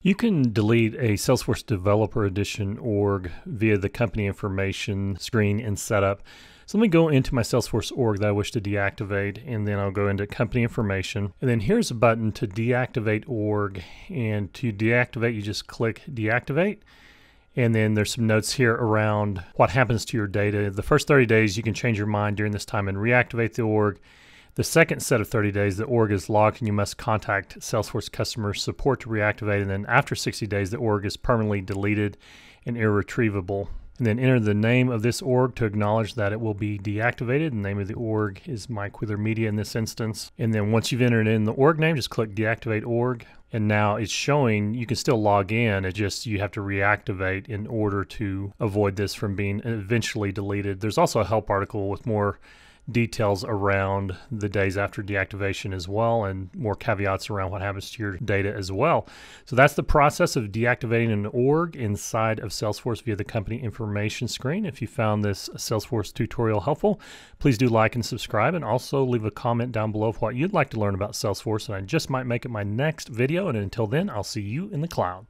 You can delete a Salesforce Developer Edition org via the company information screen in setup. So let me go into my Salesforce org that I wish to deactivate, and then I'll go into company information. And then here's a button to deactivate org. And to deactivate, you just click deactivate. And then there's some notes here around what happens to your data. The first 30 days, you can change your mind during this time and reactivate the org. The second set of 30 days, the org is locked and you must contact Salesforce customer support to reactivate. And then after 60 days, the org is permanently deleted and irretrievable. And then enter the name of this org to acknowledge that it will be deactivated. The name of the org is Mike Wheeler Media in this instance. And then once you've entered in the org name, just click deactivate org. And now it's showing you can still log in. It just you have to reactivate in order to avoid this from being eventually deleted. There's also a help article with more details around the days after deactivation as well, and more caveats around what happens to your data as well. So that's the process of deactivating an org inside of Salesforce via the company information screen. If you found this Salesforce tutorial helpful, please do like and subscribe, and also leave a comment down below of what you'd like to learn about Salesforce, and I just might make it my next video. And until then, I'll see you in the cloud.